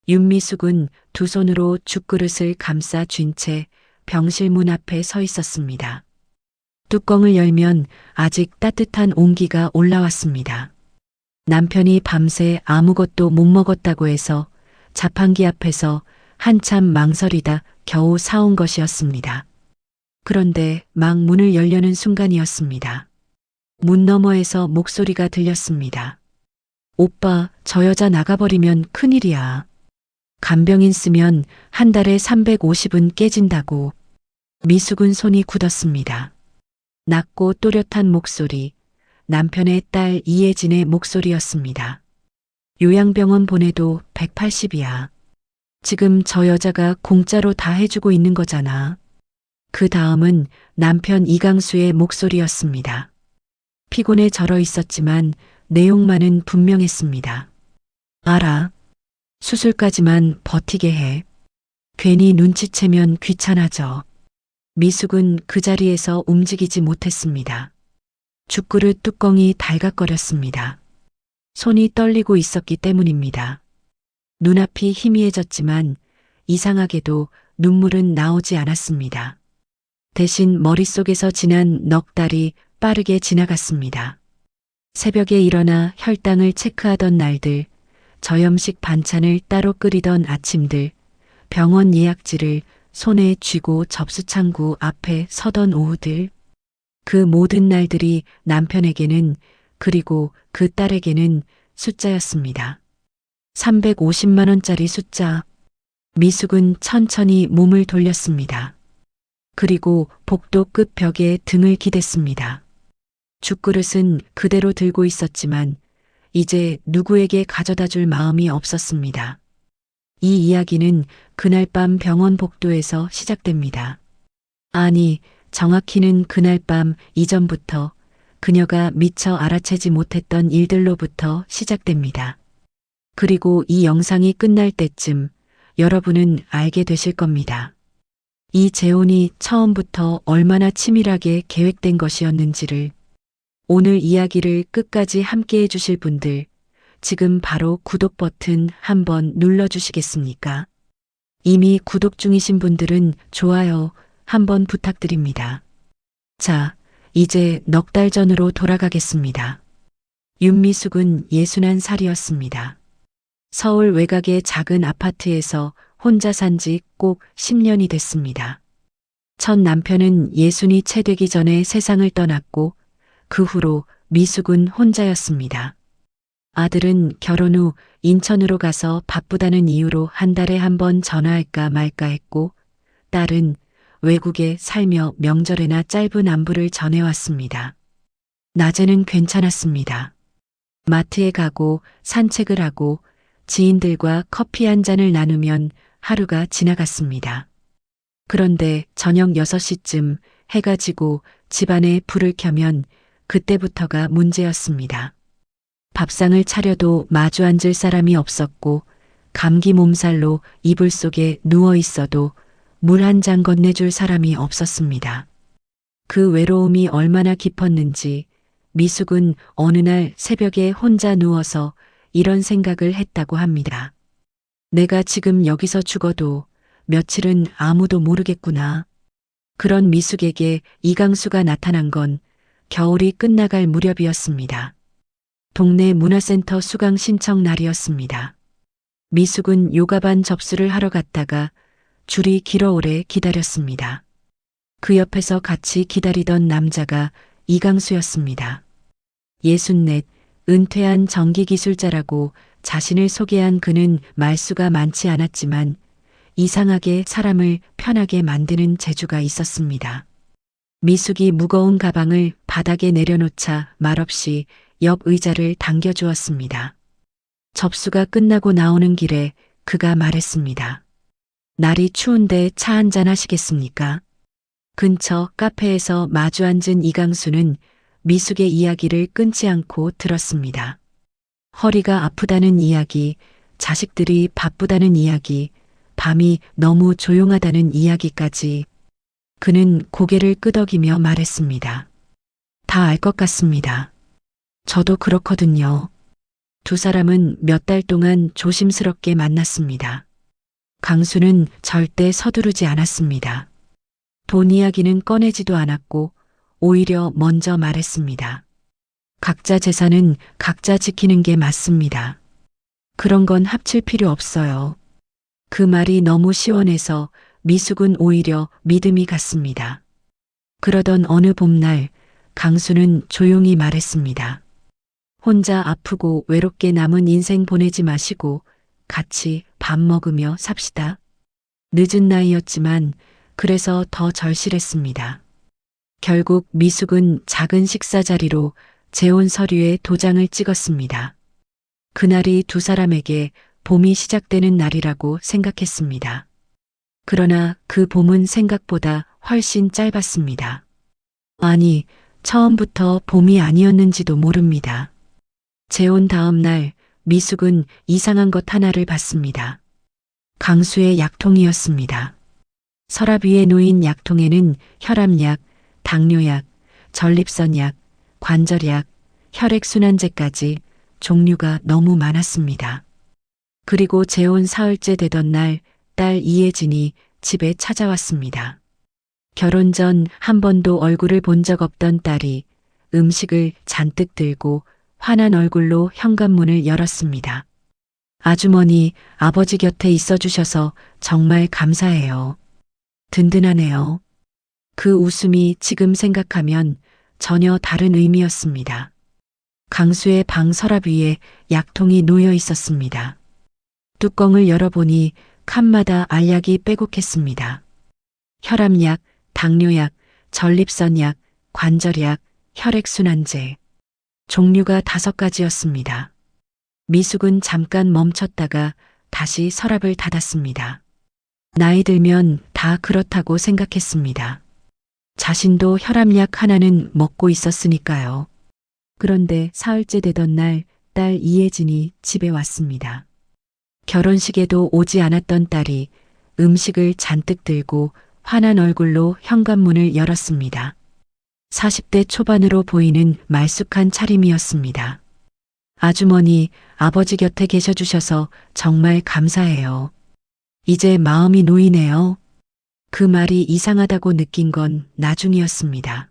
윤미숙은 두 손으로 죽그릇을 감싸 쥔 채 병실 문 앞에 서 있었습니다. 뚜껑을 열면 아직 따뜻한 온기가 올라왔습니다. 남편이 밤새 아무것도 못 먹었다고 해서 자판기 앞에서 한참 망설이다 겨우 사온 것이었습니다. 그런데 막 문을 열려는 순간이었습니다. 문 너머에서 목소리가 들렸습니다. 오빠, 저 여자 나가버리면 큰일이야. 간병인 쓰면 한 달에 350은 깨진다고. 미숙은 손이 굳었습니다. 낮고 또렷한 목소리, 남편의 딸 이혜진의 목소리였습니다. 요양병원 보내도 180이야. 지금 저 여자가 공짜로 다 해주고 있는 거잖아. 그 다음은 남편 이강수의 목소리였습니다. 피곤에 절어 있었지만 내용만은 분명했습니다. 알아. 수술까지만 버티게 해. 괜히 눈치채면 귀찮아져. 미숙은 그 자리에서 움직이지 못했습니다. 죽그릇 뚜껑이 달각거렸습니다. 손이 떨리고 있었기 때문입니다. 눈앞이 희미해졌지만 이상하게도 눈물은 나오지 않았습니다. 대신 머릿속에서 지난 넉 달이 빠르게 지나갔습니다. 새벽에 일어나 혈당을 체크하던 날들, 저염식 반찬을 따로 끓이던 아침들, 병원 예약지를 손에 쥐고 접수창구 앞에 서던 오후들, 그 모든 날들이 남편에게는 그리고 그 딸에게는 숫자였습니다. 350만 원짜리 숫자. 미숙은 천천히 몸을 돌렸습니다. 그리고 복도 끝 벽에 등을 기댔습니다. 죽그릇은 그대로 들고 있었지만 이제 누구에게 가져다 줄 마음이 없었습니다. 이 이야기는 그날 밤 병원 복도에서 시작됩니다. 아니, 정확히는 그날 밤 이전부터 그녀가 미처 알아채지 못했던 일들로부터 시작됩니다. 그리고 이 영상이 끝날 때쯤 여러분은 알게 되실 겁니다. 이 재혼이 처음부터 얼마나 치밀하게 계획된 것이었는지를. 오늘 이야기를 끝까지 함께 해주실 분들, 지금 바로 구독 버튼 한번 눌러주시겠습니까? 이미 구독 중이신 분들은 좋아요 한번 부탁드립니다. 자, 이제 넉 달 전으로 돌아가겠습니다. 윤미숙은 61살이었습니다. 서울 외곽의 작은 아파트에서 혼자 산 지 꼭 10년이 됐습니다. 첫 남편은 60이 채 되기 전에 세상을 떠났고 그 후로 미숙은 혼자였습니다. 아들은 결혼 후 인천으로 가서 바쁘다는 이유로 한 달에 한 번 전화할까 말까 했고 딸은 외국에 살며 명절에나 짧은 안부를 전해왔습니다. 낮에는 괜찮았습니다. 마트에 가고 산책을 하고 지인들과 커피 한 잔을 나누면 하루가 지나갔습니다. 그런데 저녁 6시쯤 해가 지고 집안에 불을 켜면 그때부터가 문제였습니다. 밥상을 차려도 마주 앉을 사람이 없었고 감기 몸살로 이불 속에 누워 있어도 물 한 잔 건네줄 사람이 없었습니다. 그 외로움이 얼마나 깊었는지 미숙은 어느 날 새벽에 혼자 누워서 이런 생각을 했다고 합니다. 내가 지금 여기서 죽어도 며칠은 아무도 모르겠구나. 그런 미숙에게 이강수가 나타난 건 겨울이 끝나갈 무렵이었습니다. 동네 문화센터 수강 신청 날이었습니다. 미숙은 요가반 접수를 하러 갔다가 줄이 길어 오래 기다렸습니다. 그 옆에서 같이 기다리던 남자가 이강수였습니다. 64, 은퇴한 전기기술자라고 자신을 소개한 그는 말수가 많지 않았지만 이상하게 사람을 편하게 만드는 재주가 있었습니다. 미숙이 무거운 가방을 바닥에 내려놓자 말없이 옆 의자를 당겨주었습니다. 접수가 끝나고 나오는 길에 그가 말했습니다. 날이 추운데 차 한잔 하시겠습니까? 근처 카페에서 마주 앉은 이강수는 미숙의 이야기를 끊지 않고 들었습니다. 허리가 아프다는 이야기, 자식들이 바쁘다는 이야기, 밤이 너무 조용하다는 이야기까지. 그는 고개를 끄덕이며 말했습니다. 다 알 것 같습니다. 저도 그렇거든요. 두 사람은 몇 달 동안 조심스럽게 만났습니다. 강수는 절대 서두르지 않았습니다. 돈 이야기는 꺼내지도 않았고 오히려 먼저 말했습니다. 각자 재산은 각자 지키는 게 맞습니다. 그런 건 합칠 필요 없어요. 그 말이 너무 시원해서 미숙은 오히려 믿음이 갔습니다. 그러던 어느 봄날 강수는 조용히 말했습니다. 혼자 아프고 외롭게 남은 인생 보내지 마시고 같이 밥 먹으며 삽시다. 늦은 나이였지만 그래서 더 절실했습니다. 결국 미숙은 작은 식사 자리로 재혼 서류에 도장을 찍었습니다. 그날이 두 사람에게 봄이 시작되는 날이라고 생각했습니다. 그러나 그 봄은 생각보다 훨씬 짧았습니다. 아니, 처음부터 봄이 아니었는지도 모릅니다. 재혼 다음 날 미숙은 이상한 것 하나를 봤습니다. 강수의 약통이었습니다. 서랍 위에 놓인 약통에는 혈압약, 당뇨약, 전립선약, 관절약, 혈액순환제까지 종류가 너무 많았습니다. 그리고 재혼 사흘째 되던 날 딸 이혜진이 집에 찾아왔습니다. 결혼 전 한 번도 얼굴을 본 적 없던 딸이 음식을 잔뜩 들고 환한 얼굴로 현관문을 열었습니다. 아주머니, 아버지 곁에 있어 주셔서 정말 감사해요. 든든하네요. 그 웃음이 지금 생각하면 전혀 다른 의미였습니다. 강수의 방 서랍 위에 약통이 놓여 있었습니다. 뚜껑을 열어보니 칸마다 알약이 빼곡했습니다. 혈압약, 당뇨약, 전립선약, 관절약, 혈액순환제. 종류가 5가지였습니다. 미숙은 잠깐 멈췄다가 다시 서랍을 닫았습니다. 나이 들면 다 그렇다고 생각했습니다. 자신도 혈압약 하나는 먹고 있었으니까요. 그런데 사흘째 되던 날 딸 이혜진이 집에 왔습니다. 결혼식에도 오지 않았던 딸이 음식을 잔뜩 들고 환한 얼굴로 현관문을 열었습니다. 40대 초반으로 보이는 말쑥한 차림이었습니다. 아주머니, 아버지 곁에 계셔 주셔서 정말 감사해요. 이제 마음이 놓이네요. 그 말이 이상하다고 느낀 건 나중이었습니다.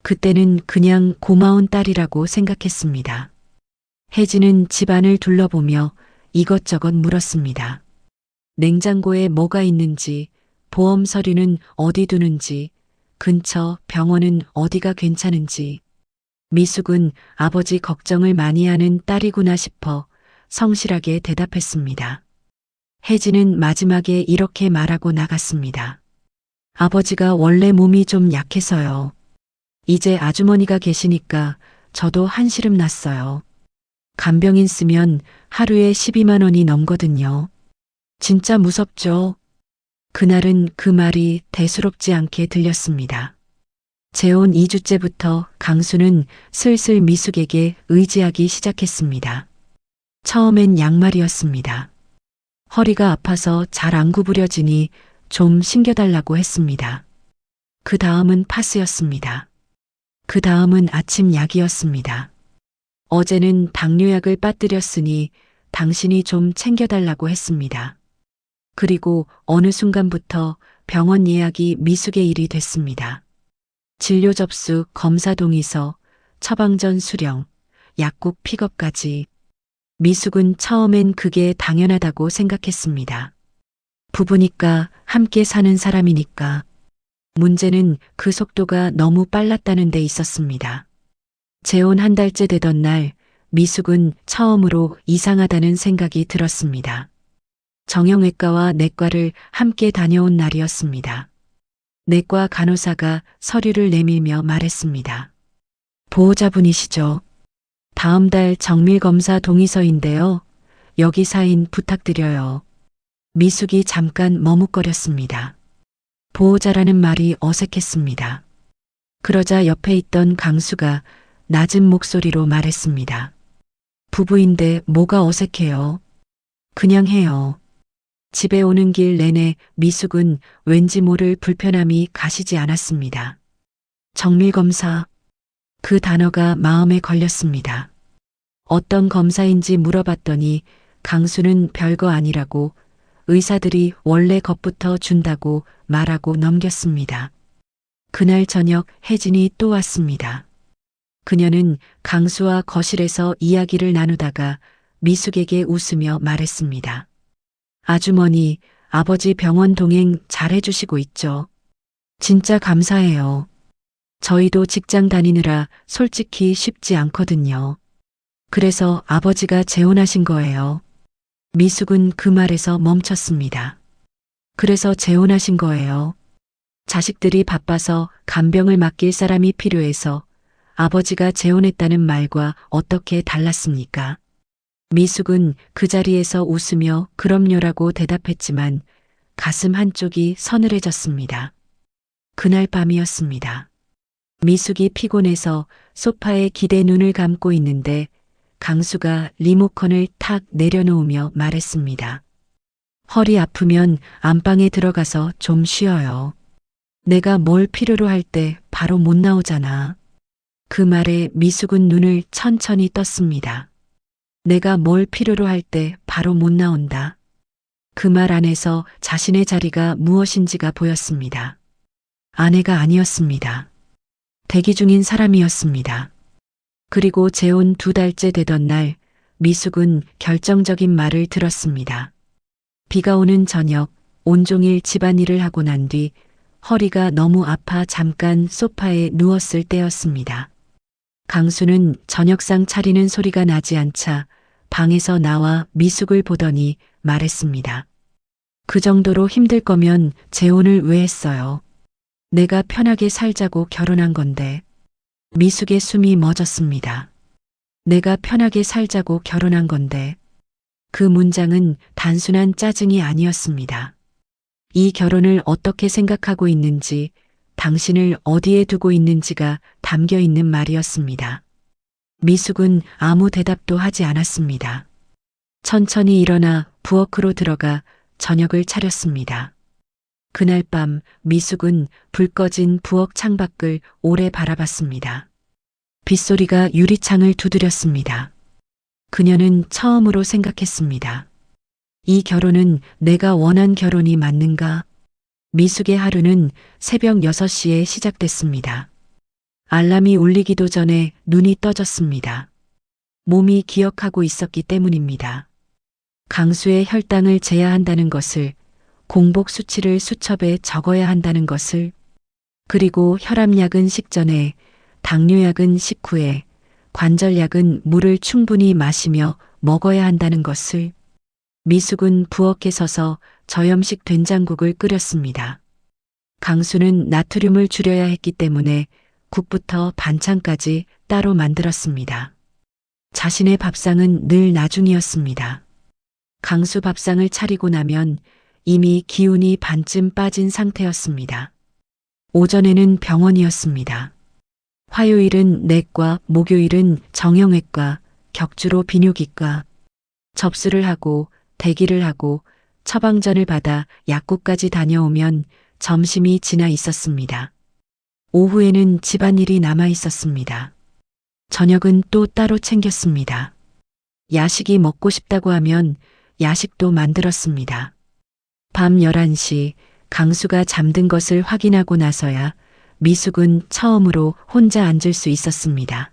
그때는 그냥 고마운 딸이라고 생각했습니다. 혜진은 집안을 둘러보며 이것저것 물었습니다. 냉장고에 뭐가 있는지, 보험 서류는 어디 두는지, 근처 병원은 어디가 괜찮은지. 미숙은 아버지 걱정을 많이 하는 딸이구나 싶어 성실하게 대답했습니다. 혜진은 마지막에 이렇게 말하고 나갔습니다. 아버지가 원래 몸이 좀 약해서요. 이제 아주머니가 계시니까 저도 한시름 났어요. 간병인 쓰면 하루에 12만 원이 넘거든요. 진짜 무섭죠? 그날은 그 말이 대수롭지 않게 들렸습니다. 재혼 2주째부터 강수는 슬슬 미숙에게 의지하기 시작했습니다. 처음엔 양말이었습니다. 허리가 아파서 잘 안 구부려지니 좀 신겨달라고 했습니다. 그 다음은 파스였습니다. 그 다음은 아침 약이었습니다. 어제는 당뇨약을 빠뜨렸으니 당신이 좀 챙겨달라고 했습니다. 그리고 어느 순간부터 병원 예약이 미숙의 일이 됐습니다. 진료 접수, 검사 동의서, 처방전 수령, 약국 픽업까지. 미숙은 처음엔 그게 당연하다고 생각했습니다. 부부니까 함께 사는 사람이니까. 문제는 그 속도가 너무 빨랐다는 데 있었습니다. 재혼 한 달째 되던 날 미숙은 처음으로 이상하다는 생각이 들었습니다. 정형외과와 내과를 함께 다녀온 날이었습니다. 내과 간호사가 서류를 내밀며 말했습니다. 보호자분이시죠? 다음 달 정밀검사 동의서인데요. 여기 사인 부탁드려요. 미숙이 잠깐 머뭇거렸습니다. 보호자라는 말이 어색했습니다. 그러자 옆에 있던 강수가 낮은 목소리로 말했습니다. 부부인데 뭐가 어색해요? 그냥 해요. 집에 오는 길 내내 미숙은 왠지 모를 불편함이 가시지 않았습니다. 정밀검사. 그 단어가 마음에 걸렸습니다. 어떤 검사인지 물어봤더니 강수는 별거 아니라고 의사들이 원래 겁부터 준다고 말하고 넘겼습니다. 그날 저녁 혜진이 또 왔습니다. 그녀는 강수와 거실에서 이야기를 나누다가 미숙에게 웃으며 말했습니다. 아주머니, 아버지 병원 동행 잘 해주시고 있죠. 진짜 감사해요. 저희도 직장 다니느라 솔직히 쉽지 않거든요. 그래서 아버지가 재혼하신 거예요. 미숙은 그 말에서 멈췄습니다. 그래서 재혼하신 거예요. 자식들이 바빠서 간병을 맡길 사람이 필요해서 아버지가 재혼했다는 말과 어떻게 달랐습니까? 미숙은 그 자리에서 웃으며 그럼요라고 대답했지만 가슴 한쪽이 서늘해졌습니다. 그날 밤이었습니다. 미숙이 피곤해서 소파에 기대 눈을 감고 있는데 강수가 리모컨을 탁 내려놓으며 말했습니다. 허리 아프면 안방에 들어가서 좀 쉬어요. 내가 뭘 필요로 할 때 바로 못 나오잖아. 그 말에 미숙은 눈을 천천히 떴습니다. 내가 뭘 필요로 할 때 바로 못 나온다. 그 말 안에서 자신의 자리가 무엇인지가 보였습니다. 아내가 아니었습니다. 대기 중인 사람이었습니다. 그리고 재혼 2달째 되던 날 미숙은 결정적인 말을 들었습니다. 비가 오는 저녁 온종일 집안일을 하고 난 뒤 허리가 너무 아파 잠깐 소파에 누웠을 때였습니다. 강수는 저녁상 차리는 소리가 나지 않자 방에서 나와 미숙을 보더니 말했습니다. 그 정도로 힘들 거면 재혼을 왜 했어요? 내가 편하게 살자고 결혼한 건데. 미숙의 숨이 멎었습니다. 내가 편하게 살자고 결혼한 건데. 그 문장은 단순한 짜증이 아니었습니다. 이 결혼을 어떻게 생각하고 있는지, 당신을 어디에 두고 있는지가 담겨 있는 말이었습니다. 미숙은 아무 대답도 하지 않았습니다. 천천히 일어나 부엌으로 들어가 저녁을 차렸습니다. 그날 밤 미숙은 불 꺼진 부엌 창밖을 오래 바라봤습니다. 빗소리가 유리창을 두드렸습니다. 그녀는 처음으로 생각했습니다. 이 결혼은 내가 원한 결혼이 맞는가? 미숙의 하루는 새벽 6시에 시작됐습니다. 알람이 울리기도 전에 눈이 떠졌습니다. 몸이 기억하고 있었기 때문입니다. 강수의 혈당을 재야 한다는 것을, 공복 수치를 수첩에 적어야 한다는 것을, 그리고 혈압약은 식전에, 당뇨약은 식후에, 관절약은 물을 충분히 마시며 먹어야 한다는 것을. 미숙은 부엌에 서서 저염식 된장국을 끓였습니다. 강수는 나트륨을 줄여야 했기 때문에 국부터 반찬까지 따로 만들었습니다. 자신의 밥상은 늘 나중이었습니다. 강수 밥상을 차리고 나면 이미 기운이 반쯤 빠진 상태였습니다. 오전에는 병원이었습니다. 화요일은 내과, 목요일은 정형외과, 격주로 비뇨기과. 접수를 하고 대기를 하고 처방전을 받아 약국까지 다녀오면 점심이 지나 있었습니다. 오후에는 집안일이 남아 있었습니다. 저녁은 또 따로 챙겼습니다. 야식이 먹고 싶다고 하면 야식도 만들었습니다. 밤 11시 강수가 잠든 것을 확인하고 나서야 미숙은 처음으로 혼자 앉을 수 있었습니다.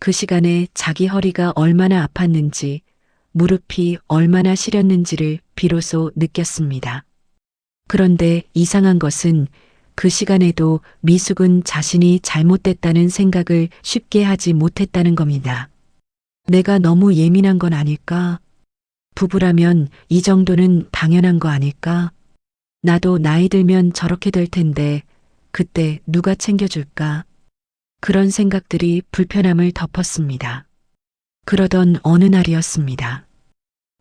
그 시간에 자기 허리가 얼마나 아팠는지, 무릎이 얼마나 시렸는지를 비로소 느꼈습니다. 그런데 이상한 것은 그 시간에도 미숙은 자신이 잘못됐다는 생각을 쉽게 하지 못했다는 겁니다. 내가 너무 예민한 건 아닐까? 부부라면 이 정도는 당연한 거 아닐까? 나도 나이 들면 저렇게 될 텐데 그때 누가 챙겨줄까? 그런 생각들이 불편함을 덮었습니다. 그러던 어느 날이었습니다.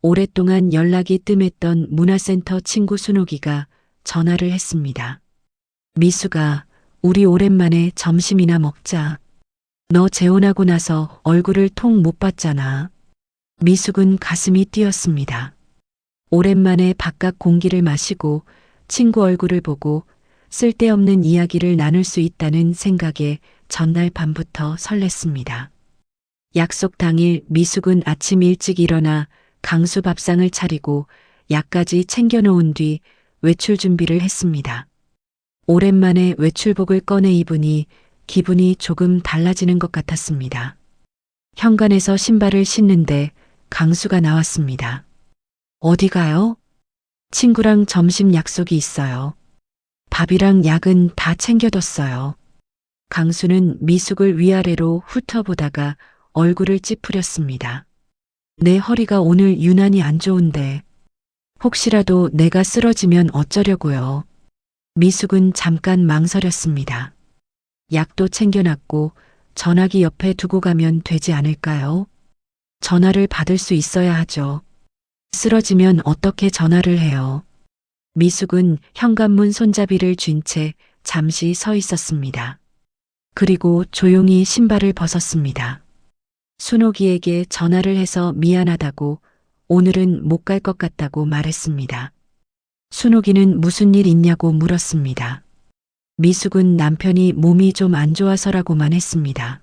오랫동안 연락이 뜸했던 문화센터 친구 순옥이가 전화를 했습니다. 미숙아, 우리 오랜만에 점심이나 먹자. 너 재혼하고 나서 얼굴을 통 못 봤잖아. 미숙은 가슴이 뛰었습니다. 오랜만에 바깥 공기를 마시고 친구 얼굴을 보고 쓸데없는 이야기를 나눌 수 있다는 생각에 전날 밤부터 설렜습니다. 약속 당일 미숙은 아침 일찍 일어나 강수 밥상을 차리고 약까지 챙겨놓은 뒤 외출 준비를 했습니다. 오랜만에 외출복을 꺼내 입으니 기분이 조금 달라지는 것 같았습니다. 현관에서 신발을 신는데 강수가 나왔습니다. 어디 가요? 친구랑 점심 약속이 있어요. 밥이랑 약은 다 챙겨뒀어요. 강수는 미숙을 위아래로 훑어보다가 얼굴을 찌푸렸습니다. 내 허리가 오늘 유난히 안 좋은데 혹시라도 내가 쓰러지면 어쩌려고요. 미숙은 잠깐 망설였습니다. 약도 챙겨놨고 전화기 옆에 두고 가면 되지 않을까요? 전화를 받을 수 있어야 하죠. 쓰러지면 어떻게 전화를 해요? 미숙은 현관문 손잡이를 쥔 채 잠시 서 있었습니다. 그리고 조용히 신발을 벗었습니다. 순옥이에게 전화를 해서 미안하다고 오늘은 못 갈 것 같다고 말했습니다. 순옥이는 무슨 일 있냐고 물었습니다. 미숙은 남편이 몸이 좀 안 좋아서라고만 했습니다.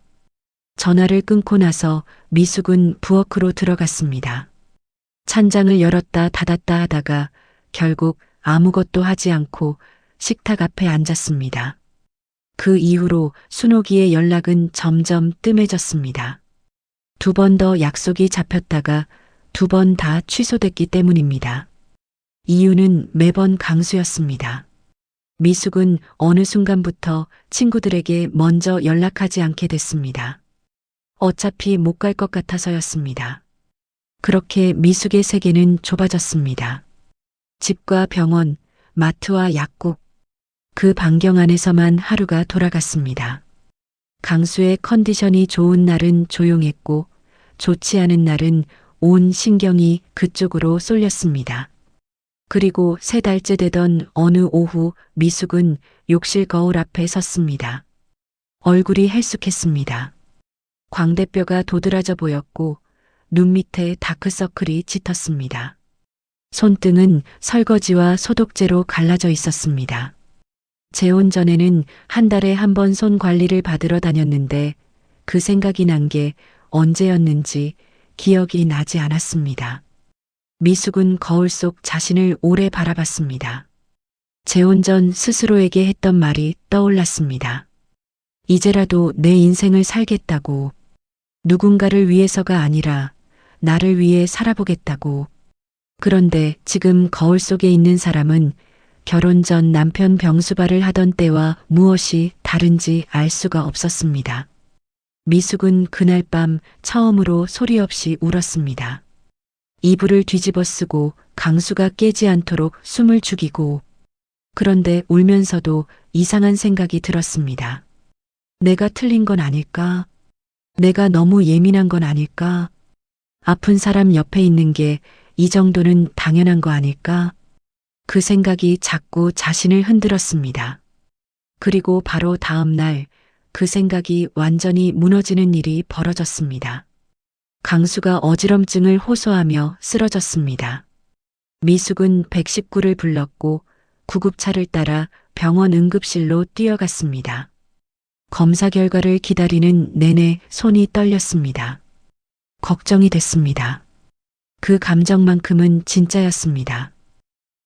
전화를 끊고 나서 미숙은 부엌으로 들어갔습니다. 찬장을 열었다 닫았다 하다가 결국 아무것도 하지 않고 식탁 앞에 앉았습니다. 그 이후로 순옥이의 연락은 점점 뜸해졌습니다. 2번 더 약속이 잡혔다가 2번 다 취소됐기 때문입니다. 이유는 매번 강수였습니다. 미숙은 어느 순간부터 친구들에게 먼저 연락하지 않게 됐습니다. 어차피 못 갈 것 같아서였습니다. 그렇게 미숙의 세계는 좁아졌습니다. 집과 병원, 마트와 약국, 그 반경 안에서만 하루가 돌아갔습니다. 강수의 컨디션이 좋은 날은 조용했고 좋지 않은 날은 온 신경이 그쪽으로 쏠렸습니다. 그리고 3달째 되던 어느 오후 미숙은 욕실 거울 앞에 섰습니다. 얼굴이 헬쑥했습니다. 광대뼈가 도드라져 보였고 눈 밑에 다크서클이 짙었습니다. 손등은 설거지와 소독제로 갈라져 있었습니다. 재혼 전에는 한 달에 1번 손 관리를 받으러 다녔는데 그 생각이 난 게 언제였는지 기억이 나지 않았습니다. 미숙은 거울 속 자신을 오래 바라봤습니다. 재혼 전 스스로에게 했던 말이 떠올랐습니다. 이제라도 내 인생을 살겠다고, 누군가를 위해서가 아니라 나를 위해 살아보겠다고. 그런데 지금 거울 속에 있는 사람은 결혼 전 남편 병수발을 하던 때와 무엇이 다른지 알 수가 없었습니다. 미숙은 그날 밤 처음으로 소리 없이 울었습니다. 이불을 뒤집어 쓰고 강수가 깨지 않도록 숨을 죽이고, 그런데 울면서도 이상한 생각이 들었습니다. 내가 틀린 건 아닐까? 내가 너무 예민한 건 아닐까? 아픈 사람 옆에 있는 게 이 정도는 당연한 거 아닐까? 그 생각이 자꾸 자신을 흔들었습니다. 그리고 바로 다음 날 그 생각이 완전히 무너지는 일이 벌어졌습니다. 강수가 어지럼증을 호소하며 쓰러졌습니다. 미숙은 119를 불렀고 구급차를 따라 병원 응급실로 뛰어갔습니다. 검사 결과를 기다리는 내내 손이 떨렸습니다. 걱정이 됐습니다. 그 감정만큼은 진짜였습니다.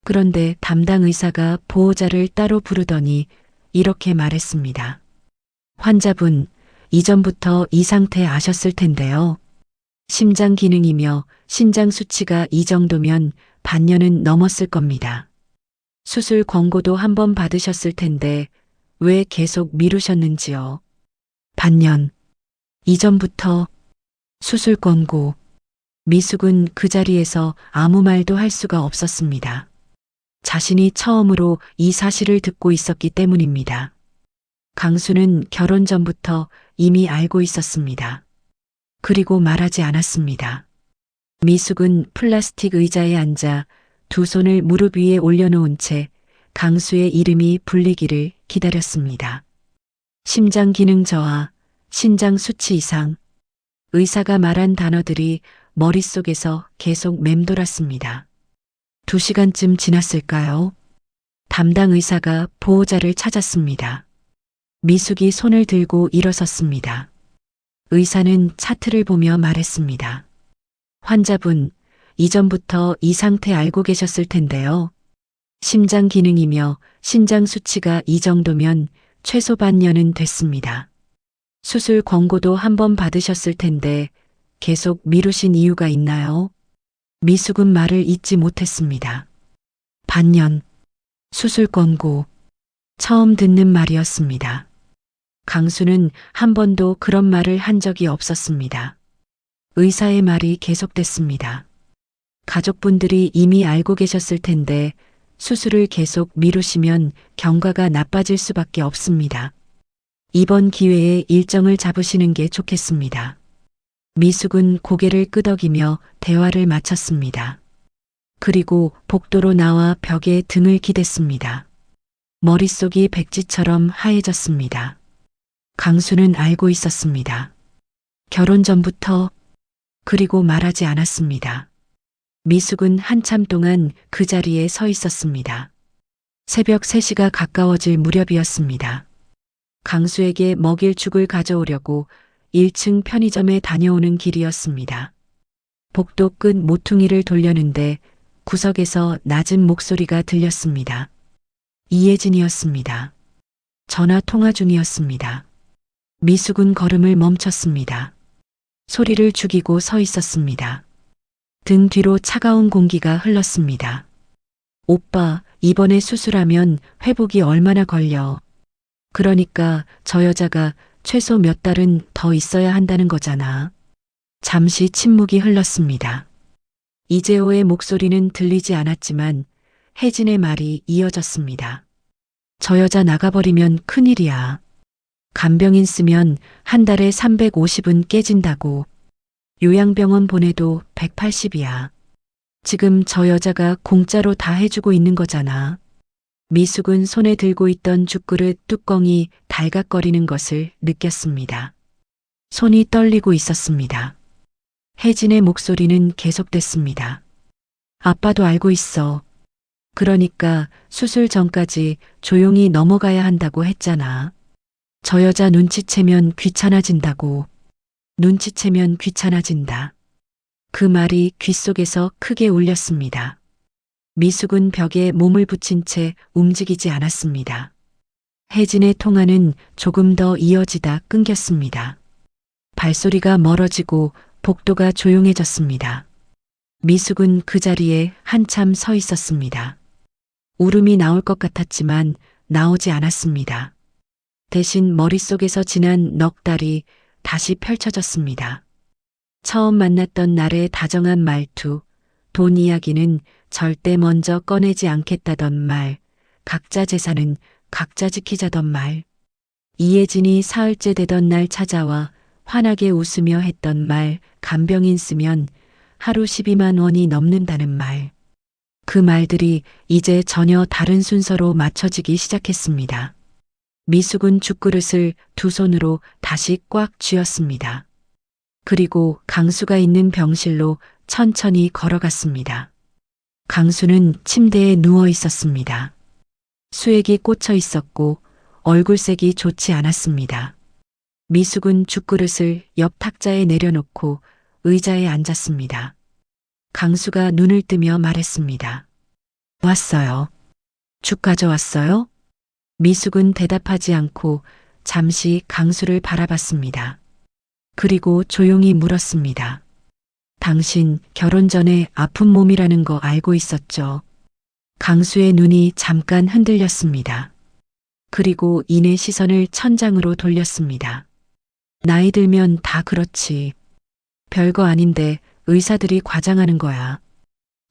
그런데 담당 의사가 보호자를 따로 부르더니 이렇게 말했습니다. 환자분, 이전부터 이 상태 아셨을 텐데요. 심장 기능이며 신장 수치가 이 정도면 반년은 넘었을 겁니다. 수술 권고도 1번 받으셨을 텐데 왜 계속 미루셨는지요? 반년. 이전부터 수술 권고. 미숙은 그 자리에서 아무 말도 할 수가 없었습니다. 자신이 처음으로 이 사실을 듣고 있었기 때문입니다. 강수는 결혼 전부터 이미 알고 있었습니다. 그리고 말하지 않았습니다. 미숙은 플라스틱 의자에 앉아 2 손을 무릎 위에 올려놓은 채 강수의 이름이 불리기를 기다렸습니다. 심장 기능 저하, 신장 수치 이상. 의사가 말한 단어들이 머릿속에서 계속 맴돌았습니다. 2시간쯤 지났을까요? 담당 의사가 보호자를 찾았습니다. 미숙이 손을 들고 일어섰습니다. 의사는 차트를 보며 말했습니다. 환자분, 이전부터 이 상태 알고 계셨을 텐데요. 심장 기능이며 신장 수치가 이 정도면 최소 반년은 됐습니다. 수술 권고도 한 번 받으셨을 텐데 계속 미루신 이유가 있나요? 미숙은 말을 잇지 못했습니다. 반년, 수술 권고, 처음 듣는 말이었습니다. 강수는 한 번도 그런 말을 한 적이 없었습니다. 의사의 말이 계속됐습니다. 가족분들이 이미 알고 계셨을 텐데 수술을 계속 미루시면 경과가 나빠질 수밖에 없습니다. 이번 기회에 일정을 잡으시는 게 좋겠습니다. 미숙은 고개를 끄덕이며 대화를 마쳤습니다. 그리고 복도로 나와 벽에 등을 기댔습니다. 머릿속이 백지처럼 하얘졌습니다. 강수는 알고 있었습니다. 결혼 전부터, 그리고 말하지 않았습니다. 미숙은 한참 동안 그 자리에 서 있었습니다. 새벽 3시가 가까워질 무렵이었습니다. 강수에게 먹일 죽을 가져오려고 1층 편의점에 다녀오는 길이었습니다. 복도 끝 모퉁이를 돌려는데 구석에서 낮은 목소리가 들렸습니다. 이예진이었습니다. 전화 통화 중이었습니다. 미숙은 걸음을 멈췄습니다. 소리를 죽이고 서 있었습니다. 등 뒤로 차가운 공기가 흘렀습니다. 오빠, 이번에 수술하면 회복이 얼마나 걸려? 그러니까 저 여자가 최소 몇 달은 더 있어야 한다는 거잖아. 잠시 침묵이 흘렀습니다. 이재호의 목소리는 들리지 않았지만 혜진의 말이 이어졌습니다. 저 여자 나가버리면 큰일이야. 간병인 쓰면 한 달에 350은 깨진다고. 요양병원 보내도 180이야. 지금 저 여자가 공짜로 다 해주고 있는 거잖아. 미숙은 손에 들고 있던 죽그릇 뚜껑이 달각거리는 것을 느꼈습니다. 손이 떨리고 있었습니다. 혜진의 목소리는 계속됐습니다. 아빠도 알고 있어. 그러니까 수술 전까지 조용히 넘어가야 한다고 했잖아. 저 여자 눈치채면 귀찮아진다고. 눈치채면 귀찮아진다. 그 말이 귓속에서 크게 울렸습니다. 미숙은 벽에 몸을 붙인 채 움직이지 않았습니다. 혜진의 통화는 조금 더 이어지다 끊겼습니다. 발소리가 멀어지고 복도가 조용해졌습니다. 미숙은 그 자리에 한참 서 있었습니다. 울음이 나올 것 같았지만 나오지 않았습니다. 대신 머릿속에서 지난 넉 달이 다시 펼쳐졌습니다. 처음 만났던 날의 다정한 말투, 돈 이야기는 절대 먼저 꺼내지 않겠다던 말, 각자 재산은 각자 지키자던 말, 이예진이 사흘째 되던 날 찾아와 환하게 웃으며 했던 말, 간병인 쓰면 하루 12만 원이 넘는다는 말. 그 말들이 이제 전혀 다른 순서로 맞춰지기 시작했습니다. 미숙은 죽그릇을 두 손으로 다시 꽉 쥐었습니다. 그리고 강수가 있는 병실로 천천히 걸어갔습니다. 강수는 침대에 누워 있었습니다. 수액이 꽂혀 있었고 얼굴색이 좋지 않았습니다. 미숙은 죽그릇을 옆 탁자에 내려놓고 의자에 앉았습니다. 강수가 눈을 뜨며 말했습니다. 왔어요. 죽 가져왔어요? 미숙은 대답하지 않고 잠시 강수를 바라봤습니다. 그리고 조용히 물었습니다. 당신 결혼 전에 아픈 몸이라는 거 알고 있었죠? 강수의 눈이 잠깐 흔들렸습니다. 그리고 이내 시선을 천장으로 돌렸습니다. 나이 들면 다 그렇지. 별거 아닌데 의사들이 과장하는 거야.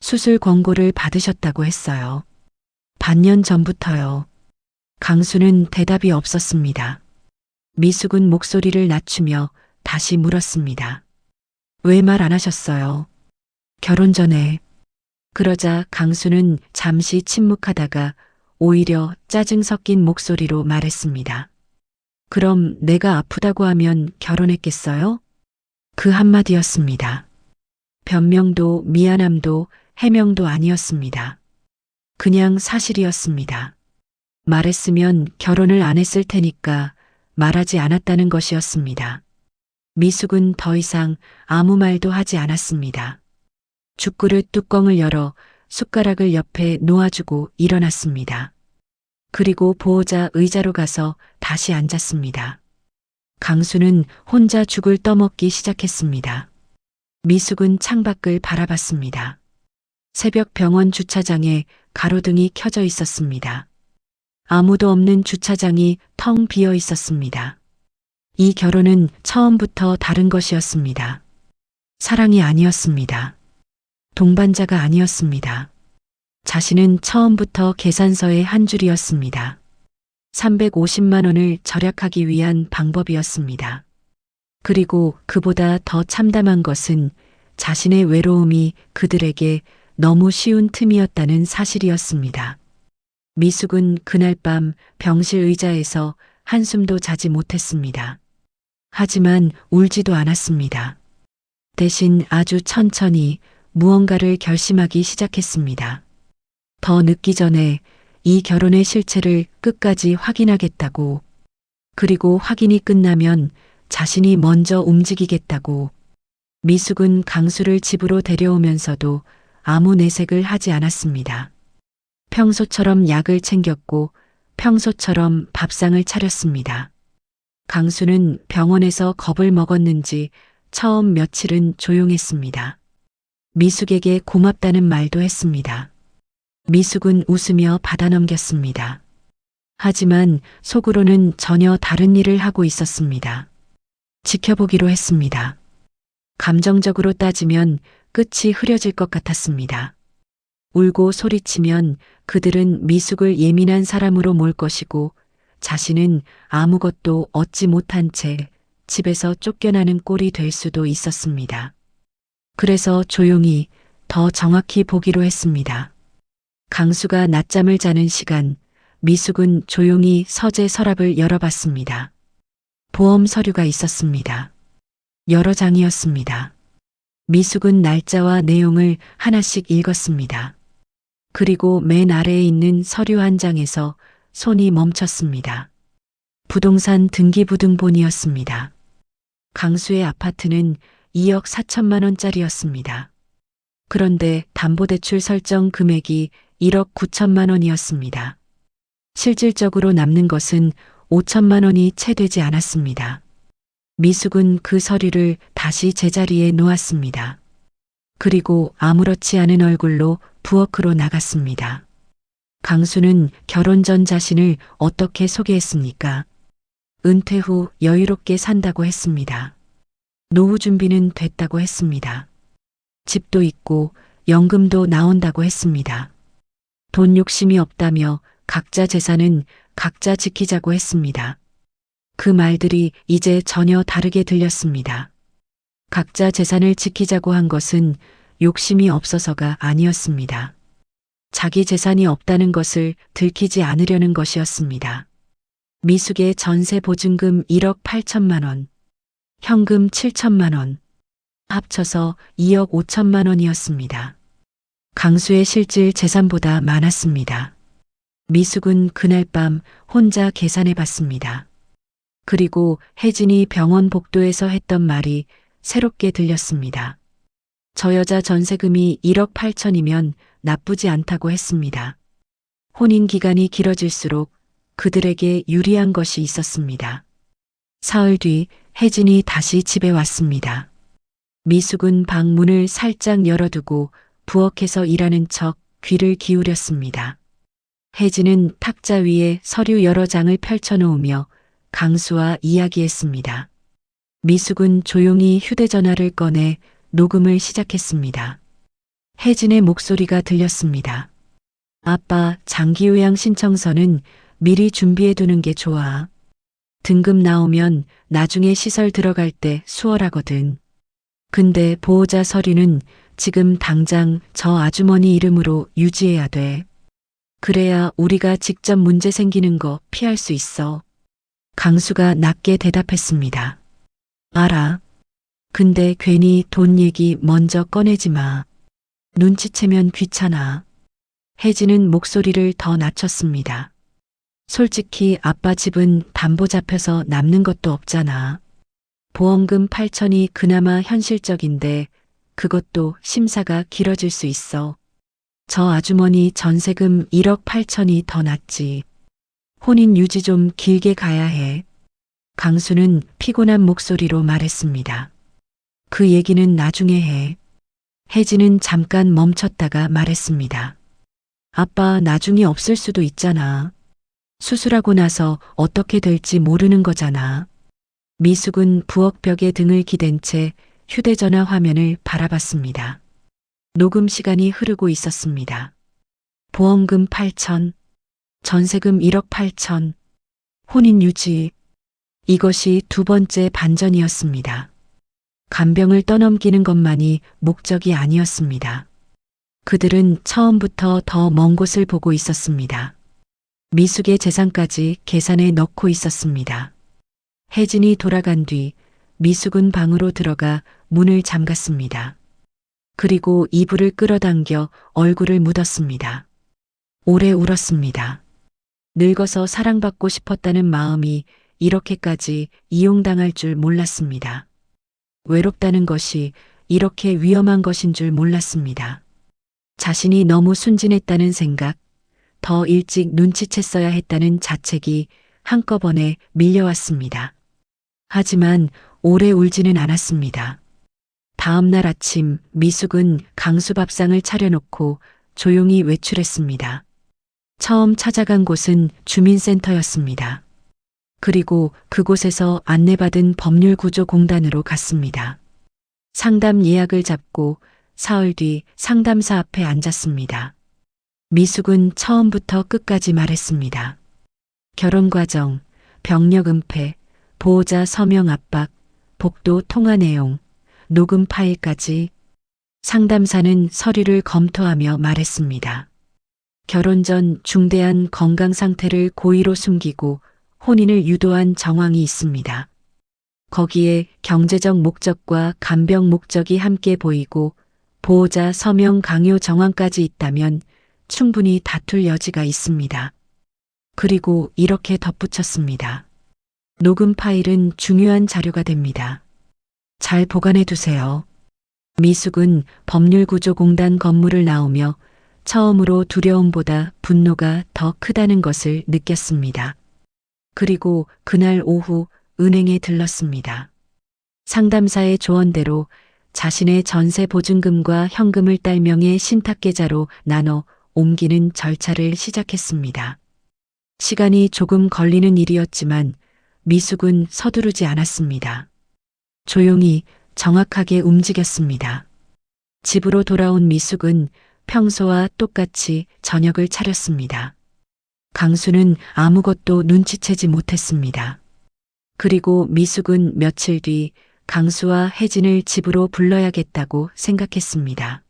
수술 권고를 받으셨다고 했어요. 반년 전부터요. 강수는 대답이 없었습니다. 미숙은 목소리를 낮추며 다시 물었습니다. 왜 말 안 하셨어요? 결혼 전에. 그러자 강수는 잠시 침묵하다가 오히려 짜증 섞인 목소리로 말했습니다. 그럼 내가 아프다고 하면 결혼했겠어요? 그 한마디였습니다. 변명도 미안함도 해명도 아니었습니다. 그냥 사실이었습니다. 말했으면 결혼을 안 했을 테니까 말하지 않았다는 것이었습니다. 미숙은 더 이상 아무 말도 하지 않았습니다. 죽그릇 뚜껑을 열어 숟가락을 옆에 놓아주고 일어났습니다. 그리고 보호자 의자로 가서 다시 앉았습니다. 강수는 혼자 죽을 떠먹기 시작했습니다. 미숙은 창밖을 바라봤습니다. 새벽 병원 주차장에 가로등이 켜져 있었습니다. 아무도 없는 주차장이 텅 비어 있었습니다. 이 결혼은 처음부터 다른 것이었습니다. 사랑이 아니었습니다. 동반자가 아니었습니다. 자신은 처음부터 계산서의 한 줄이었습니다. 350만 원을 절약하기 위한 방법이었습니다. 그리고 그보다 더 참담한 것은 자신의 외로움이 그들에게 너무 쉬운 틈이었다는 사실이었습니다. 미숙은 그날 밤 병실 의자에서 한숨도 자지 못했습니다. 하지만 울지도 않았습니다. 대신 아주 천천히 무언가를 결심하기 시작했습니다. 더 늦기 전에 이 결혼의 실체를 끝까지 확인하겠다고, 그리고 확인이 끝나면 자신이 먼저 움직이겠다고. 미숙은 강수를 집으로 데려오면서도 아무 내색을 하지 않았습니다. 평소처럼 약을 챙겼고 평소처럼 밥상을 차렸습니다. 강수는 병원에서 겁을 먹었는지 처음 며칠은 조용했습니다. 미숙에게 고맙다는 말도 했습니다. 미숙은 웃으며 받아넘겼습니다. 하지만 속으로는 전혀 다른 일을 하고 있었습니다. 지켜보기로 했습니다. 감정적으로 따지면 끝이 흐려질 것 같았습니다. 울고 소리치면 그들은 미숙을 예민한 사람으로 몰 것이고 자신은 아무것도 얻지 못한 채 집에서 쫓겨나는 꼴이 될 수도 있었습니다. 그래서 조용히 더 정확히 보기로 했습니다. 강수가 낮잠을 자는 시간, 미숙은 조용히 서재 서랍을 열어봤습니다. 보험 서류가 있었습니다. 여러 장이었습니다. 미숙은 날짜와 내용을 하나씩 읽었습니다. 그리고 맨 아래에 있는 서류 한 장에서 손이 멈췄습니다. 부동산 등기부등본이었습니다. 강수의 아파트는 2억 4천만 원짜리였습니다. 그런데 담보대출 설정 금액이 1억 9천만 원이었습니다. 실질적으로 남는 것은 5천만 원이 채 되지 않았습니다. 미숙은 그 서류를 다시 제자리에 놓았습니다. 그리고 아무렇지 않은 얼굴로 부엌으로 나갔습니다. 강수는 결혼 전 자신을 어떻게 소개했습니까? 은퇴 후 여유롭게 산다고 했습니다. 노후 준비는 됐다고 했습니다. 집도 있고 연금도 나온다고 했습니다. 돈 욕심이 없다며 각자 재산은 각자 지키자고 했습니다. 그 말들이 이제 전혀 다르게 들렸습니다. 각자 재산을 지키자고 한 것은 욕심이 없어서가 아니었습니다. 자기 재산이 없다는 것을 들키지 않으려는 것이었습니다. 미숙의 전세 보증금 1억 8천만 원, 현금 7천만 원, 합쳐서 2억 5천만 원이었습니다. 강수의 실질 재산보다 많았습니다. 미숙은 그날 밤 혼자 계산해 봤습니다. 그리고 혜진이 병원 복도에서 했던 말이 새롭게 들렸습니다. 저 여자 전세금이 1억 8천이면 나쁘지 않다고 했습니다. 혼인 기간이 길어질수록 그들에게 유리한 것이 있었습니다. 사흘 뒤 혜진이 다시 집에 왔습니다. 미숙은 방 문을 살짝 열어두고 부엌에서 일하는 척 귀를 기울였습니다. 혜진은 탁자 위에 서류 여러 장을 펼쳐놓으며 강수와 이야기했습니다. 미숙은 조용히 휴대전화를 꺼내 녹음을 시작했습니다. 혜진의 목소리가 들렸습니다. 아빠, 장기요양 신청서는 미리 준비해두는 게 좋아. 등급 나오면 나중에 시설 들어갈 때 수월하거든. 근데 보호자 서류는 지금 당장 저 아주머니 이름으로 유지해야 돼. 그래야 우리가 직접 문제 생기는 거 피할 수 있어. 강수가 낮게 대답했습니다. 알아. 근데 괜히 돈 얘기 먼저 꺼내지 마. 눈치채면 귀찮아. 혜진은 목소리를 더 낮췄습니다. 솔직히 아빠 집은 담보 잡혀서 남는 것도 없잖아. 보험금 8천이 그나마 현실적인데 그것도 심사가 길어질 수 있어. 저 아주머니 전세금 1억 8천이 더 낫지. 혼인 유지 좀 길게 가야 해. 강수는 피곤한 목소리로 말했습니다. 그 얘기는 나중에 해. 혜진은 잠깐 멈췄다가 말했습니다. 아빠 나중에 없을 수도 있잖아. 수술하고 나서 어떻게 될지 모르는 거잖아. 미숙은 부엌벽에 등을 기댄 채 휴대전화 화면을 바라봤습니다. 녹음 시간이 흐르고 있었습니다. 보험금 8천, 전세금 1억 8천, 혼인 유지. 이것이 두 번째 반전이었습니다. 간병을 떠넘기는 것만이 목적이 아니었습니다. 그들은 처음부터 더 먼 곳을 보고 있었습니다. 미숙의 재산까지 계산에 넣고 있었습니다. 혜진이 돌아간 뒤 미숙은 방으로 들어가 문을 잠갔습니다. 그리고 이불을 끌어당겨 얼굴을 묻었습니다. 오래 울었습니다. 늙어서 사랑받고 싶었다는 마음이 이렇게까지 이용당할 줄 몰랐습니다. 외롭다는 것이 이렇게 위험한 것인 줄 몰랐습니다. 자신이 너무 순진했다는 생각, 더 일찍 눈치챘어야 했다는 자책이 한꺼번에 밀려왔습니다. 하지만 오래 울지는 않았습니다. 다음 날 아침 미숙은 강수 밥상을 차려놓고 조용히 외출했습니다. 처음 찾아간 곳은 주민센터였습니다. 그리고 그곳에서 안내받은 법률구조공단으로 갔습니다. 상담 예약을 잡고 사흘 뒤 상담사 앞에 앉았습니다. 미숙은 처음부터 끝까지 말했습니다. 결혼 과정, 병력 은폐, 보호자 서명 압박, 복도 통화 내용, 녹음 파일까지. 상담사는 서류를 검토하며 말했습니다. 결혼 전 중대한 건강 상태를 고의로 숨기고 혼인을 유도한 정황이 있습니다. 거기에 경제적 목적과 간병 목적이 함께 보이고 보호자 서명 강요 정황까지 있다면 충분히 다툴 여지가 있습니다. 그리고 이렇게 덧붙였습니다. 녹음 파일은 중요한 자료가 됩니다. 잘 보관해 두세요. 미숙은 법률구조공단 건물을 나오며 처음으로 두려움보다 분노가 더 크다는 것을 느꼈습니다. 그리고 그날 오후 은행에 들렀습니다. 상담사의 조언대로 자신의 전세 보증금과 현금을 딸명의 신탁계좌로 나눠 옮기는 절차를 시작했습니다. 시간이 조금 걸리는 일이었지만 미숙은 서두르지 않았습니다. 조용히 정확하게 움직였습니다. 집으로 돌아온 미숙은 평소와 똑같이 저녁을 차렸습니다. 강수는 아무것도 눈치채지 못했습니다. 그리고 미숙은 며칠 뒤 강수와 혜진을 집으로 불러야겠다고 생각했습니다.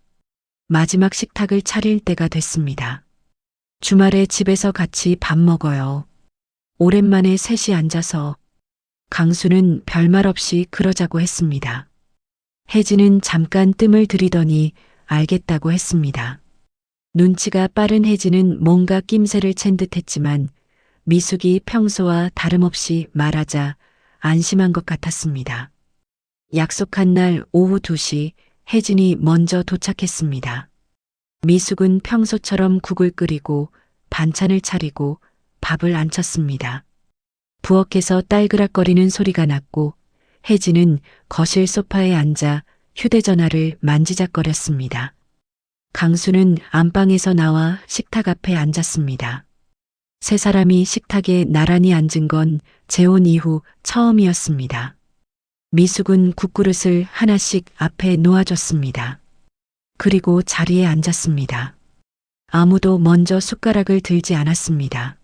마지막 식탁을 차릴 때가 됐습니다. 주말에 집에서 같이 밥 먹어요. 오랜만에 셋이 앉아서. 강수는 별말 없이 그러자고 했습니다. 혜진은 잠깐 뜸을 들이더니 알겠다고 했습니다. 눈치가 빠른 혜진은 뭔가 낌새를 챈 듯했지만 미숙이 평소와 다름없이 말하자 안심한 것 같았습니다. 약속한 날 오후 2시 혜진이 먼저 도착했습니다. 미숙은 평소처럼 국을 끓이고 반찬을 차리고 밥을 안 쳤습니다. 부엌에서 딸그락거리는 소리가 났고 혜진은 거실 소파에 앉아 휴대전화를 만지작거렸습니다. 강수는 안방에서 나와 식탁 앞에 앉았습니다. 세 사람이 식탁에 나란히 앉은 건 재혼 이후 처음이었습니다. 미숙은 국그릇을 하나씩 앞에 놓아줬습니다. 그리고 자리에 앉았습니다. 아무도 먼저 숟가락을 들지 않았습니다.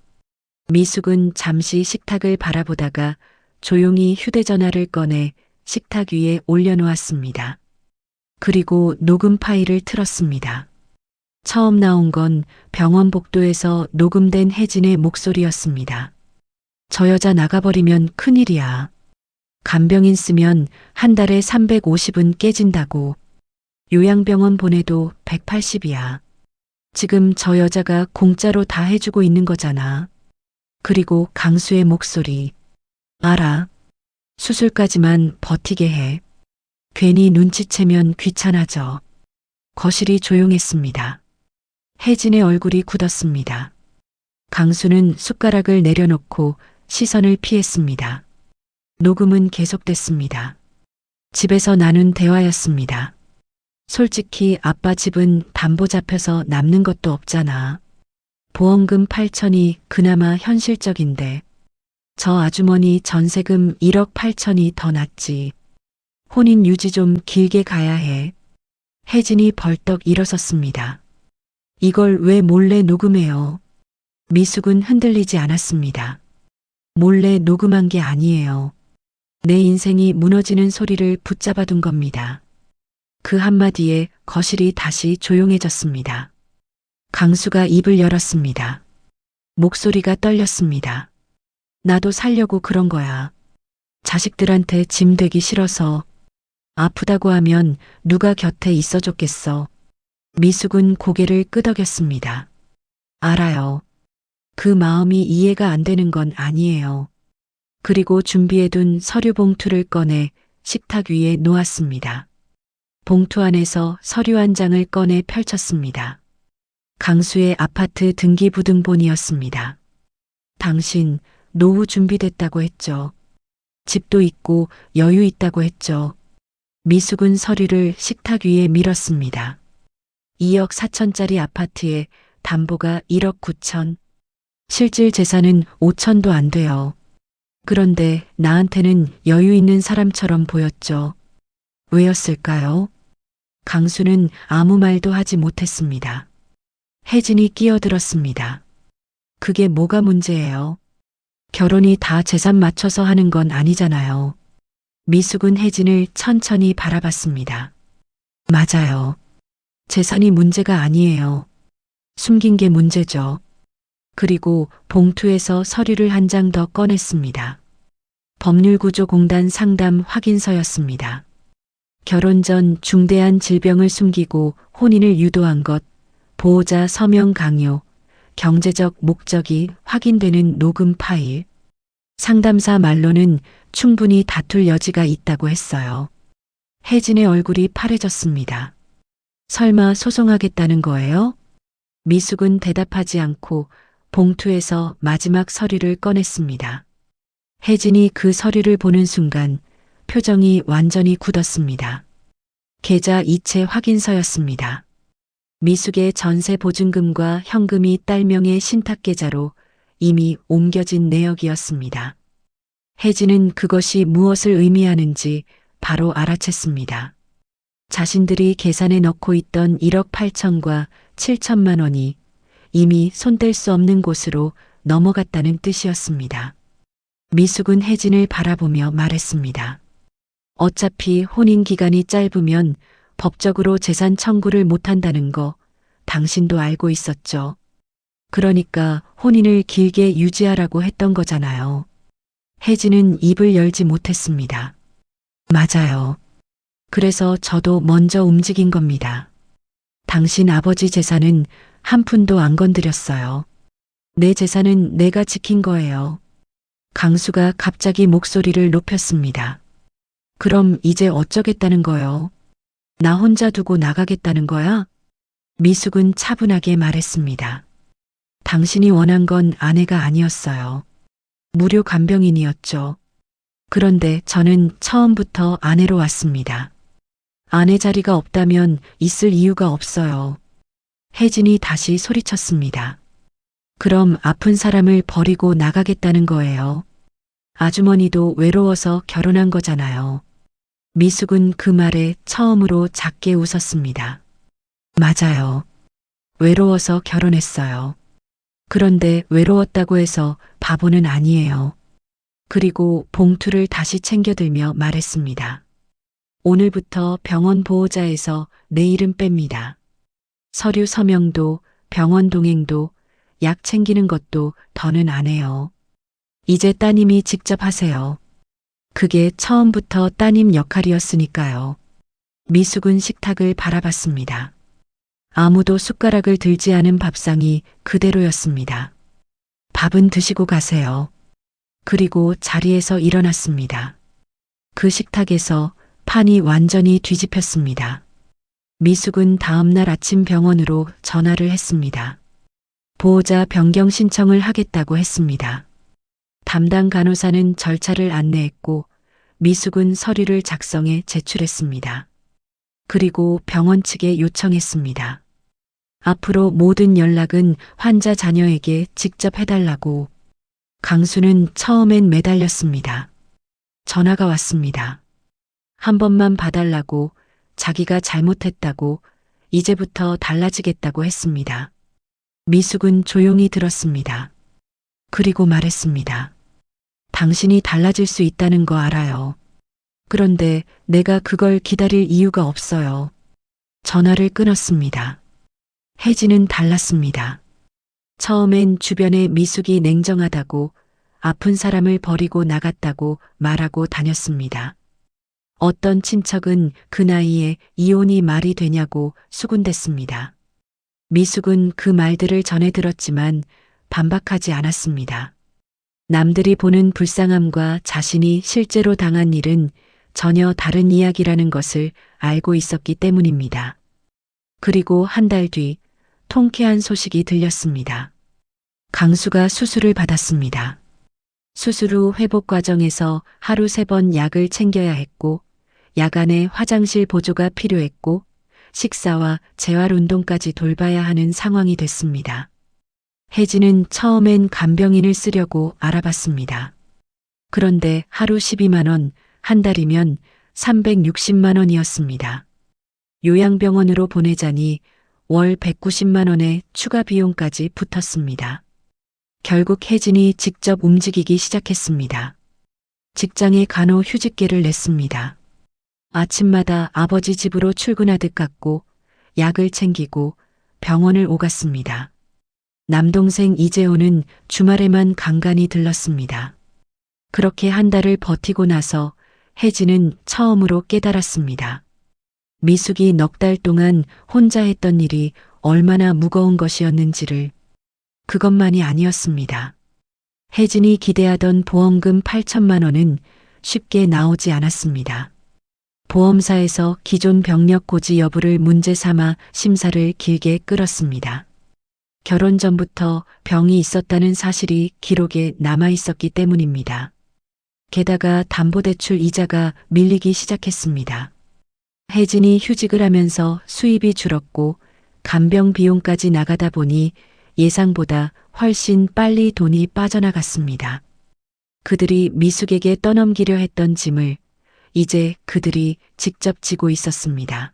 미숙은 잠시 식탁을 바라보다가 조용히 휴대전화를 꺼내 식탁 위에 올려놓았습니다. 그리고 녹음 파일을 틀었습니다. 처음 나온 건 병원 복도에서 녹음된 혜진의 목소리였습니다. 저 여자 나가버리면 큰일이야. 간병인 쓰면 한 달에 350은 깨진다고. 요양병원 보내도 180이야. 지금 저 여자가 공짜로 다 해주고 있는 거잖아. 그리고 강수의 목소리. 알아. 수술까지만 버티게 해. 괜히 눈치채면 귀찮아져. 거실이 조용했습니다. 혜진의 얼굴이 굳었습니다. 강수는 숟가락을 내려놓고 시선을 피했습니다. 녹음은 계속됐습니다. 집에서 나눈 대화였습니다. 솔직히 아빠 집은 담보 잡혀서 남는 것도 없잖아. 보험금 8천이 그나마 현실적인데 저 아주머니 전세금 1억 8천이 더 낫지. 혼인 유지 좀 길게 가야 해. 혜진이 벌떡 일어섰습니다. 이걸 왜 몰래 녹음해요? 미숙은 흔들리지 않았습니다. 몰래 녹음한 게 아니에요. 내 인생이 무너지는 소리를 붙잡아둔 겁니다. 그 한마디에 거실이 다시 조용해졌습니다. 강수가 입을 열었습니다. 목소리가 떨렸습니다. 나도 살려고 그런 거야. 자식들한테 짐 되기 싫어서. 아프다고 하면 누가 곁에 있어줬겠어. 미숙은 고개를 끄덕였습니다. 알아요. 그 마음이 이해가 안 되는 건 아니에요. 그리고 준비해둔 서류 봉투를 꺼내 식탁 위에 놓았습니다. 봉투 안에서 서류 한 장을 꺼내 펼쳤습니다. 강수의 아파트 등기부등본이었습니다. 당신 노후 준비됐다고 했죠. 집도 있고 여유 있다고 했죠. 미숙은 서류를 식탁 위에 밀었습니다. 2억 4천짜리 아파트에 담보가 1억 9천. 실질 재산은 5천도 안 돼요. 그런데 나한테는 여유 있는 사람처럼 보였죠. 왜였을까요? 강수는 아무 말도 하지 못했습니다. 혜진이 끼어들었습니다. 그게 뭐가 문제예요? 결혼이 다 재산 맞춰서 하는 건 아니잖아요. 미숙은 혜진을 천천히 바라봤습니다. 맞아요. 재산이 문제가 아니에요. 숨긴 게 문제죠. 그리고 봉투에서 서류를 한 장 더 꺼냈습니다. 법률구조공단 상담 확인서였습니다. 결혼 전 중대한 질병을 숨기고 혼인을 유도한 것, 보호자 서명 강요, 경제적 목적이 확인되는 녹음 파일. 상담사 말로는 충분히 다툴 여지가 있다고 했어요. 혜진의 얼굴이 파래졌습니다. 설마 소송하겠다는 거예요? 미숙은 대답하지 않고 봉투에서 마지막 서류를 꺼냈습니다. 혜진이 그 서류를 보는 순간 표정이 완전히 굳었습니다. 계좌 이체 확인서였습니다. 미숙의 전세 보증금과 현금이 딸명의 신탁계좌로 이미 옮겨진 내역이었습니다. 혜진은 그것이 무엇을 의미하는지 바로 알아챘습니다. 자신들이 계산에 넣고 있던 1억 8천과 7천만 원이 이미 손댈 수 없는 곳으로 넘어갔다는 뜻이었습니다. 미숙은 혜진을 바라보며 말했습니다. 어차피 혼인 기간이 짧으면 법적으로 재산 청구를 못한다는 거 당신도 알고 있었죠. 그러니까 혼인을 길게 유지하라고 했던 거잖아요. 혜진은 입을 열지 못했습니다. 맞아요. 그래서 저도 먼저 움직인 겁니다. 당신 아버지 재산은 한 푼도 안 건드렸어요. 내 재산은 내가 지킨 거예요. 강수가 갑자기 목소리를 높였습니다. 그럼 이제 어쩌겠다는 거요? 나 혼자 두고 나가겠다는 거야? 미숙은 차분하게 말했습니다. 당신이 원한 건 아내가 아니었어요. 무료 간병인이었죠. 그런데 저는 처음부터 아내로 왔습니다. 아내 자리가 없다면 있을 이유가 없어요. 혜진이 다시 소리쳤습니다. 그럼 아픈 사람을 버리고 나가겠다는 거예요. 아주머니도 외로워서 결혼한 거잖아요. 미숙은 그 말에 처음으로 작게 웃었습니다. 맞아요. 외로워서 결혼했어요. 그런데 외로웠다고 해서 바보는 아니에요. 그리고 봉투를 다시 챙겨들며 말했습니다. 오늘부터 병원 보호자에서 내 이름 뺍니다. 서류 서명도 병원 동행도 약 챙기는 것도 더는 안 해요. 이제 따님이 직접 하세요. 그게 처음부터 따님 역할이었으니까요. 미숙은 식탁을 바라봤습니다. 아무도 숟가락을 들지 않은 밥상이 그대로였습니다. 밥은 드시고 가세요. 그리고 자리에서 일어났습니다. 그 식탁에서 판이 완전히 뒤집혔습니다. 미숙은 다음날 아침 병원으로 전화를 했습니다. 보호자 변경 신청을 하겠다고 했습니다. 담당 간호사는 절차를 안내했고 미숙은 서류를 작성해 제출했습니다. 그리고 병원 측에 요청했습니다. 앞으로 모든 연락은 환자 자녀에게 직접 해달라고. 강수는 처음엔 매달렸습니다. 전화가 왔습니다. 한 번만 봐달라고, 자기가 잘못했다고, 이제부터 달라지겠다고 했습니다. 미숙은 조용히 들었습니다. 그리고 말했습니다. 당신이 달라질 수 있다는 거 알아요. 그런데 내가 그걸 기다릴 이유가 없어요. 전화를 끊었습니다. 혜진은 달랐습니다. 처음엔 주변에 미숙이 냉정하다고, 아픈 사람을 버리고 나갔다고 말하고 다녔습니다. 어떤 친척은 그 나이에 이혼이 말이 되냐고 수군댔습니다. 미숙은 그 말들을 전해 들었지만 반박하지 않았습니다. 남들이 보는 불쌍함과 자신이 실제로 당한 일은 전혀 다른 이야기라는 것을 알고 있었기 때문입니다. 그리고 한 달 뒤 통쾌한 소식이 들렸습니다. 강수가 수술을 받았습니다. 수술 후 회복 과정에서 하루 3번 약을 챙겨야 했고, 야간에 화장실 보조가 필요했고, 식사와 재활 운동까지 돌봐야 하는 상황이 됐습니다. 혜진은 처음엔 간병인을 쓰려고 알아봤습니다. 그런데 하루 12만 원, 한 달이면 360만 원이었습니다. 요양병원으로 보내자니 월 190만 원의 추가 비용까지 붙었습니다. 결국 혜진이 직접 움직이기 시작했습니다. 직장에 간호 휴직계를 냈습니다. 아침마다 아버지 집으로 출근하듯 갔고 약을 챙기고 병원을 오갔습니다. 남동생 이재호는 주말에만 간간히 들렀습니다. 그렇게 한 달을 버티고 나서 혜진은 처음으로 깨달았습니다. 미숙이 넉 달 동안 혼자 했던 일이 얼마나 무거운 것이었는지를. 그것만이 아니었습니다. 혜진이 기대하던 보험금 8천만 원은 쉽게 나오지 않았습니다. 보험사에서 기존 병력 고지 여부를 문제 삼아 심사를 길게 끌었습니다. 결혼 전부터 병이 있었다는 사실이 기록에 남아 있었기 때문입니다. 게다가 담보대출 이자가 밀리기 시작했습니다. 혜진이 휴직을 하면서 수입이 줄었고 간병 비용까지 나가다 보니 예상보다 훨씬 빨리 돈이 빠져나갔습니다. 그들이 미숙에게 떠넘기려 했던 짐을 이제 그들이 직접 지고 있었습니다.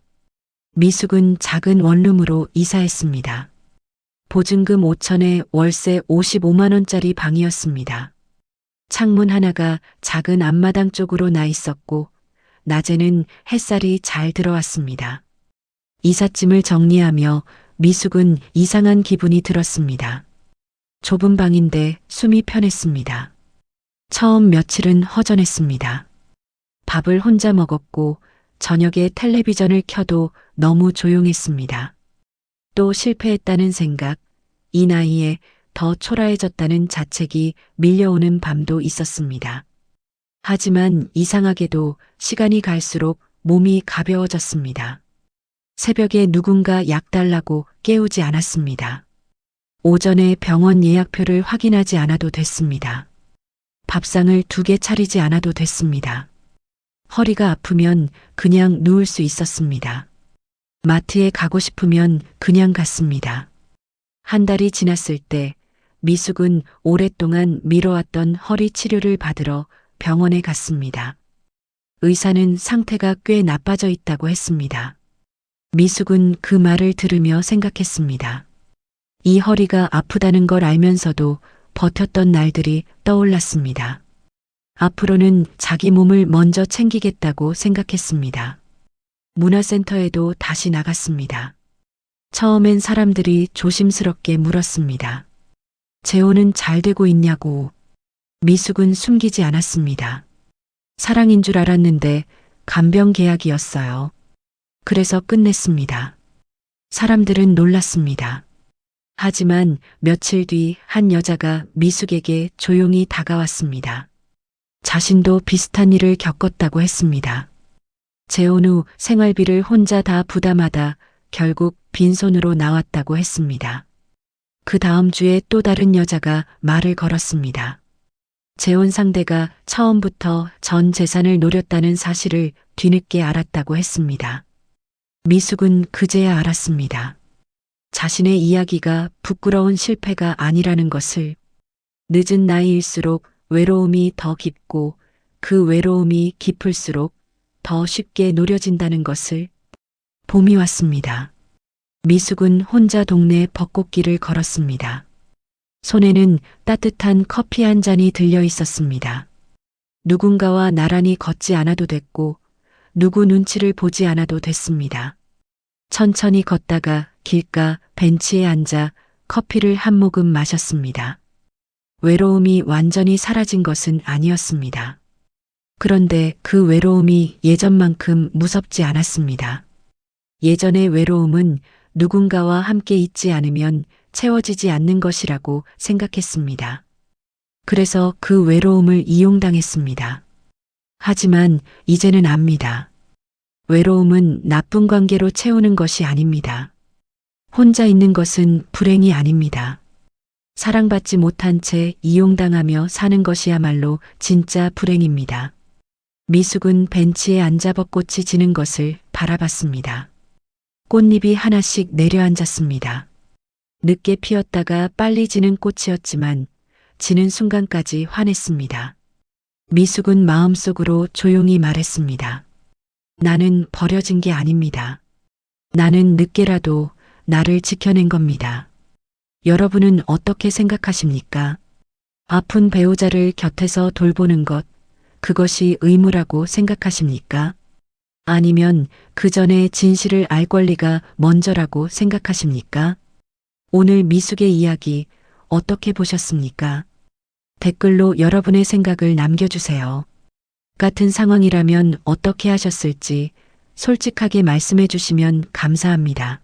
미숙은 작은 원룸으로 이사했습니다. 보증금 5천에 월세 55만 원짜리 방이었습니다. 창문 하나가 작은 앞마당 쪽으로 나 있었고 낮에는 햇살이 잘 들어왔습니다. 이삿짐을 정리하며 미숙은 이상한 기분이 들었습니다. 좁은 방인데 숨이 편했습니다. 처음 며칠은 허전했습니다. 밥을 혼자 먹었고 저녁에 텔레비전을 켜도 너무 조용했습니다. 또 실패했다는 생각, 이 나이에 더 초라해졌다는 자책이 밀려오는 밤도 있었습니다. 하지만 이상하게도 시간이 갈수록 몸이 가벼워졌습니다. 새벽에 누군가 약 달라고 깨우지 않았습니다. 오전에 병원 예약표를 확인하지 않아도 됐습니다. 밥상을 2개 차리지 않아도 됐습니다. 허리가 아프면 그냥 누울 수 있었습니다. 마트에 가고 싶으면 그냥 갔습니다. 한 달이 지났을 때 미숙은 오랫동안 미뤄왔던 허리 치료를 받으러 병원에 갔습니다. 의사는 상태가 꽤 나빠져 있다고 했습니다. 미숙은 그 말을 들으며 생각했습니다. 이 허리가 아프다는 걸 알면서도 버텼던 날들이 떠올랐습니다. 앞으로는 자기 몸을 먼저 챙기겠다고 생각했습니다. 문화센터에도 다시 나갔습니다. 처음엔 사람들이 조심스럽게 물었습니다. 재호는 잘 되고 있냐고. 미숙은 숨기지 않았습니다. 사랑인 줄 알았는데 간병 계약이었어요. 그래서 끝냈습니다. 사람들은 놀랐습니다. 하지만 며칠 뒤 한 여자가 미숙에게 조용히 다가왔습니다. 자신도 비슷한 일을 겪었다고 했습니다. 재혼 후 생활비를 혼자 다 부담하다 결국 빈손으로 나왔다고 했습니다. 그 다음 주에 또 다른 여자가 말을 걸었습니다. 재혼 상대가 처음부터 전 재산을 노렸다는 사실을 뒤늦게 알았다고 했습니다. 미숙은 그제야 알았습니다. 자신의 이야기가 부끄러운 실패가 아니라는 것을. 늦은 나이일수록 외로움이 더 깊고 그 외로움이 깊을수록 더 쉽게 노려진다는 것을. 봄이 왔습니다. 미숙은 혼자 동네 벚꽃길을 걸었습니다. 손에는 따뜻한 커피 한 잔이 들려 있었습니다. 누군가와 나란히 걷지 않아도 됐고 누구 눈치를 보지 않아도 됐습니다. 천천히 걷다가 길가 벤치에 앉아 커피를 한 모금 마셨습니다. 외로움이 완전히 사라진 것은 아니었습니다. 그런데 그 외로움이 예전만큼 무섭지 않았습니다. 예전의 외로움은 누군가와 함께 있지 않으면 채워지지 않는 것이라고 생각했습니다. 그래서 그 외로움을 이용당했습니다. 하지만 이제는 압니다. 외로움은 나쁜 관계로 채우는 것이 아닙니다. 혼자 있는 것은 불행이 아닙니다. 사랑받지 못한 채 이용당하며 사는 것이야말로 진짜 불행입니다. 미숙은 벤치에 앉아 벚꽃이 지는 것을 바라봤습니다. 꽃잎이 하나씩 내려앉았습니다. 늦게 피었다가 빨리 지는 꽃이었지만 지는 순간까지 환했습니다. 미숙은 마음속으로 조용히 말했습니다. 나는 버려진 게 아닙니다. 나는 늦게라도 나를 지켜낸 겁니다. 여러분은 어떻게 생각하십니까? 아픈 배우자를 곁에서 돌보는 것, 그것이 의무라고 생각하십니까? 아니면 그 전에 진실을 알 권리가 먼저라고 생각하십니까? 오늘 미숙의 이야기 어떻게 보셨습니까? 댓글로 여러분의 생각을 남겨주세요. 같은 상황이라면 어떻게 하셨을지 솔직하게 말씀해 주시면 감사합니다.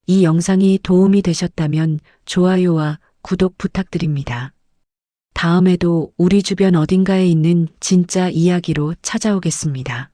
이 영상이 도움이 되셨다면 좋아요와 구독 부탁드립니다. 다음에도 우리 주변 어딘가에 있는 진짜 이야기로 찾아오겠습니다.